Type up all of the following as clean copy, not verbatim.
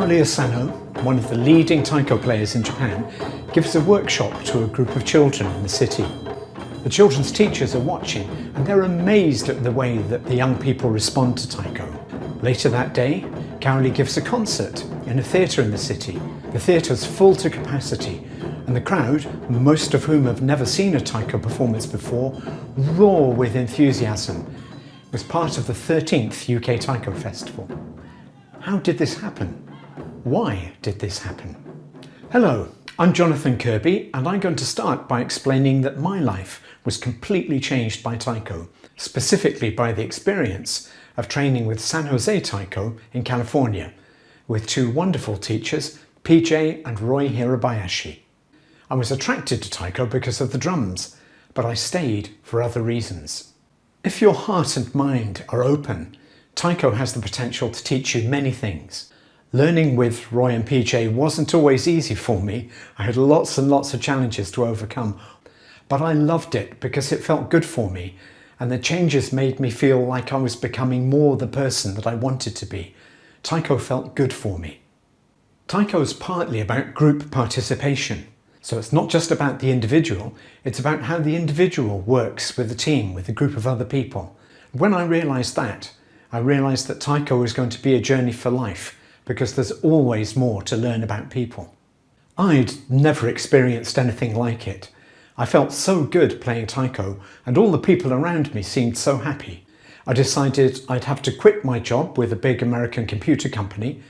Carolee Asano, one of the leading taiko players in Japan, gives a workshop to a group of children in the city. The children's teachers are watching and they're amazed at the way that the young people respond to taiko. Later that day, Carolee gives a concert in a theatre in the city. The theatre's full to capacity and the crowd, most of whom have never seen a taiko performance before, roar with enthusiasm. It was part of the 13th UK Taiko Festival. How did this happen? Why did this happen? Hello, I'm Jonathan Kirby and I'm going to start by explaining that my life was completely changed by taiko, specifically by the experience of training with San Jose Taiko in California, with two wonderful teachers, PJ and Roy Hirabayashi. I was attracted to taiko because of the drums, but I stayed for other reasons. If your heart and mind are open, taiko has the potential to teach you many things. Learning with Roy and PJ wasn't always easy for me. I had lots and lots of challenges to overcome, but I loved it because it felt good for me, and the changes made me feel like I was becoming more the person that I wanted to be. Taiko felt good for me. Taiko is partly about group participation. So it's not just about the individual, it's about how the individual works with a team, with a group of other people. When I realised that taiko is going to be a journey for life, because there's always more to learn about people. I'd never experienced anything like it. I felt so good playing taiko, and all the people around me seemed so happy. I decided I'd have to quit my job with a big American computer company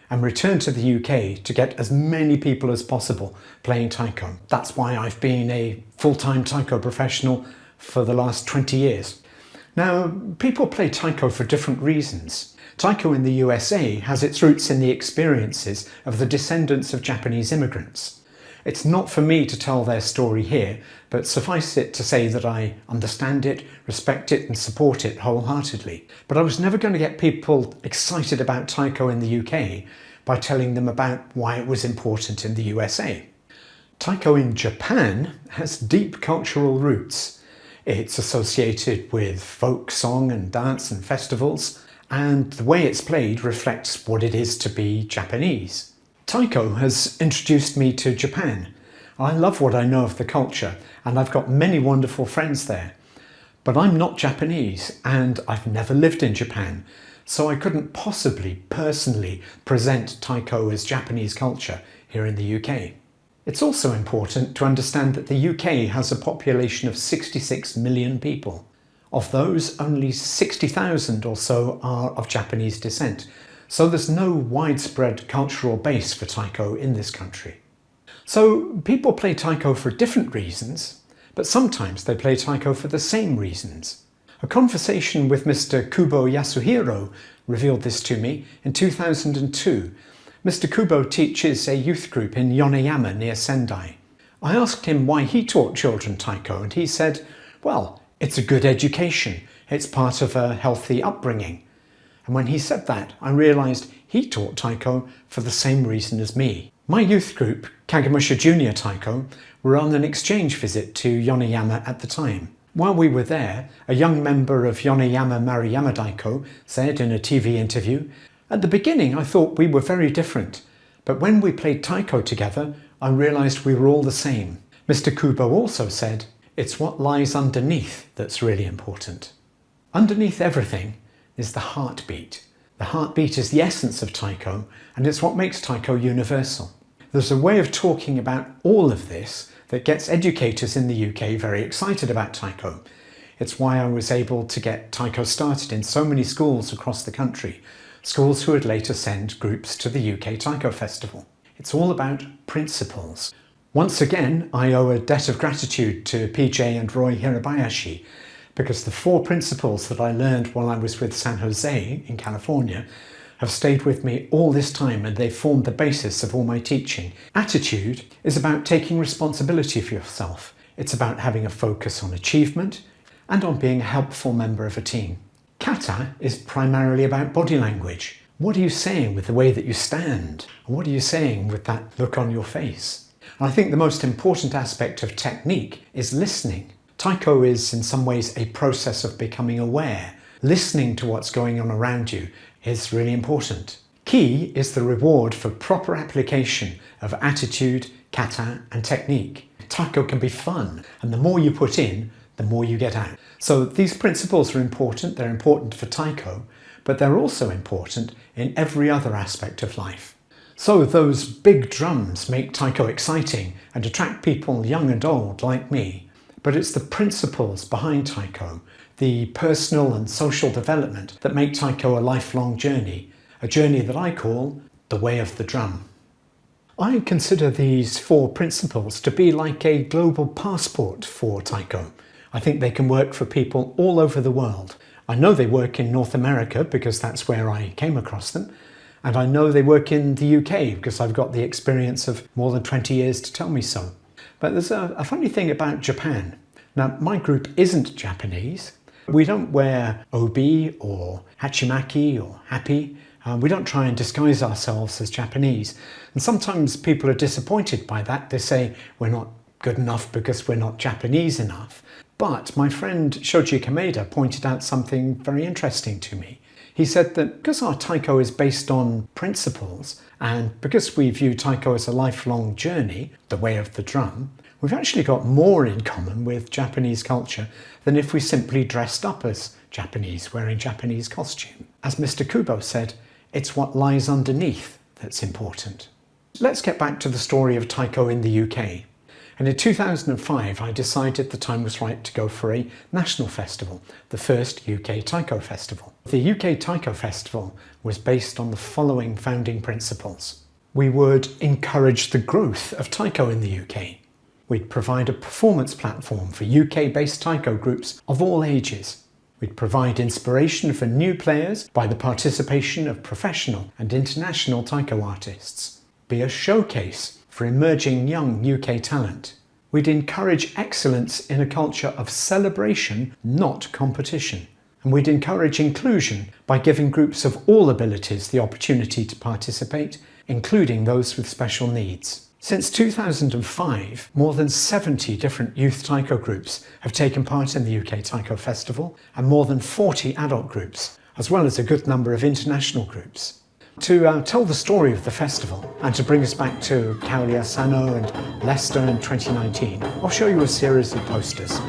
and return to the UK to get as many people as possible playing taiko. That's why I've been a full-time taiko professional for the last 20 years. Now, people play taiko for different reasons. Taiko in the USA has its roots in the experiences of the descendants of Japanese immigrants. It's not for me to tell their story here, but suffice it to say that I understand it, respect it and support it wholeheartedly. But I was never going to get people excited about taiko in the UK by telling them about why it was important in the USA. Taiko in Japan has deep cultural roots. It's associated with folk song and dance and festivals, and the way it's played reflects what it is to be Japanese. Taiko has introduced me to Japan. I love what I know of the culture and I've got many wonderful friends there. But I'm not Japanese and I've never lived in Japan, so I couldn't possibly personally present taiko as Japanese culture here in the UK. It's also important to understand that the UK has a population of 66 million people. Of those, only 60,000 or so are of Japanese descent. So there's no widespread cultural base for taiko in this country. So people play taiko for different reasons, but sometimes they play taiko for the same reasons. A conversation with Mr. Kubo Yasuhiro revealed this to me in 2002. Mr. Kubo teaches a youth group in Yoneyama near Sendai. I asked him why he taught children taiko and he said, well, it's a good education. It's part of a healthy upbringing. And when he said that, I realised he taught taiko for the same reason as me. My youth group, Kagemusha Junior Taiko, were on an exchange visit to Yoneyama at the time. While we were there, a young member of Yoneyama Maruyama Daiko said in a TV interview, "At the beginning I thought we were very different, but when we played taiko together, I realised we were all the same." Mr. Kubo also said, "It's what lies underneath that's really important." Underneath everything is the heartbeat. The heartbeat is the essence of taiko, and it's what makes taiko universal. There's a way of talking about all of this that gets educators in the UK very excited about taiko. It's why I was able to get taiko started in so many schools across the country, schools who would later send groups to the UK Taiko Festival. It's all about principles. Once again, I owe a debt of gratitude to PJ and Roy Hirabayashi, because the 4 principles that I learned while I was with San Jose in California have stayed with me all this time and they've formed the basis of all my teaching. Attitude is about taking responsibility for yourself. It's about having a focus on achievement and on being a helpful member of a team. Kata is primarily about body language. What are you saying with the way that you stand? What are you saying with that look on your face? And I think the most important aspect of technique is listening. Taiko is in some ways a process of becoming aware. Listening to what's going on around you is really important. Key is the reward for proper application of attitude, kata and technique. Taiko can be fun, and the more you put in, the more you get out. So these principles are important. They're important for Taiko, but they're also important in every other aspect of life. So those big drums make Taiko exciting and attract people young and old like me. But it's the principles behind Taiko, the personal and social development that make Taiko a lifelong journey, a journey that I call the way of the drum. I consider these 4 principles to be like a global passport for Taiko. I think they can work for people all over the world. I know they work in North America because that's where I came across them. And I know they work in the UK because I've got the experience of more than 20 years to tell me so. But there's a funny thing about Japan. Now, my group isn't Japanese. We don't wear obi or hachimaki or happy. We don't try and disguise ourselves as Japanese. And sometimes people are disappointed by that. They say we're not good enough because we're not Japanese enough. But my friend Shoji Kameda pointed out something very interesting to me. He said that because our Taiko is based on principles, and because we view Taiko as a lifelong journey, the way of the drum, we've actually got more in common with Japanese culture than if we simply dressed up as Japanese, wearing Japanese costume. As Mr. Kubo said, it's what lies underneath that's important. Let's get back to the story of Taiko in the UK. And in 2005, I decided the time was right to go for a national festival, the first UK Taiko Festival. The UK Taiko Festival was based on the following founding principles. We would encourage the growth of Taiko in the UK. We'd provide a performance platform for UK-based Taiko groups of all ages. We'd provide inspiration for new players by the participation of professional and international Taiko artists. Be a showcase for emerging young UK talent. We'd encourage excellence in a culture of celebration, not competition. And we'd encourage inclusion by giving groups of all abilities the opportunity to participate, including those with special needs. Since 2005, more than 70 different youth Taiko groups have taken part in the UK Taiko Festival, and more than 40 adult groups, as well as a good number of international groups. To tell the story of the festival and to bring us back to Kaulia Sano and Leicester in 2019, I'll show you a series of posters.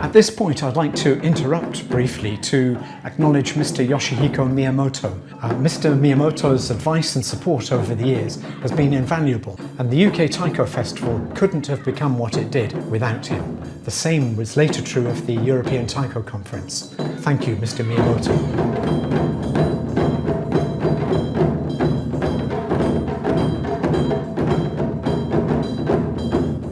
At this point, I'd like to interrupt briefly to acknowledge Mr. Yoshihiko Miyamoto. Mr. Miyamoto's advice and support over the years has been invaluable, and the UK Taiko Festival couldn't have become what it did without him. The same was later true of the European Taiko Conference. Thank you, Mr. Miyamoto.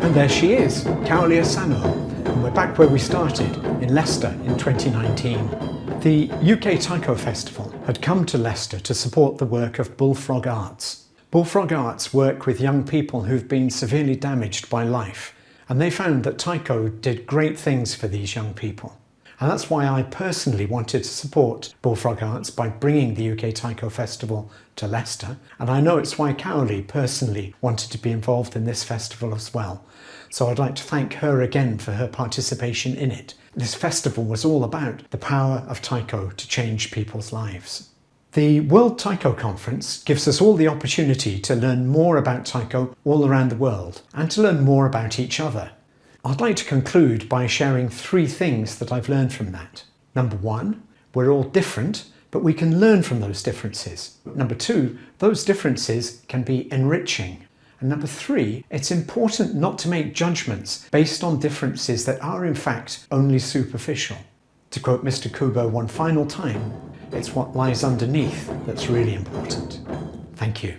And there she is, Kaulia Sano. We're back where we started, in Leicester in 2019. The UK Taiko Festival had come to Leicester to support the work of Bullfrog Arts. Bullfrog Arts work with young people who've been severely damaged by life, and they found that Taiko did great things for these young people. And that's why I personally wanted to support Bullfrog Arts by bringing the UK Taiko Festival to Leicester, and I know it's why Cowley personally wanted to be involved in this festival as well. So I'd like to thank her again for her participation in it. This festival was all about the power of Taiko to change people's lives. The World Taiko Conference gives us all the opportunity to learn more about Taiko all around the world and to learn more about each other. I'd like to conclude by sharing 3 things that I've learned from that. Number 1, we're all different, but we can learn from those differences. Number 2, those differences can be enriching. And number 3, it's important not to make judgments based on differences that are in fact only superficial. To quote Mr. Kubo one final time, it's what lies underneath that's really important. Thank you.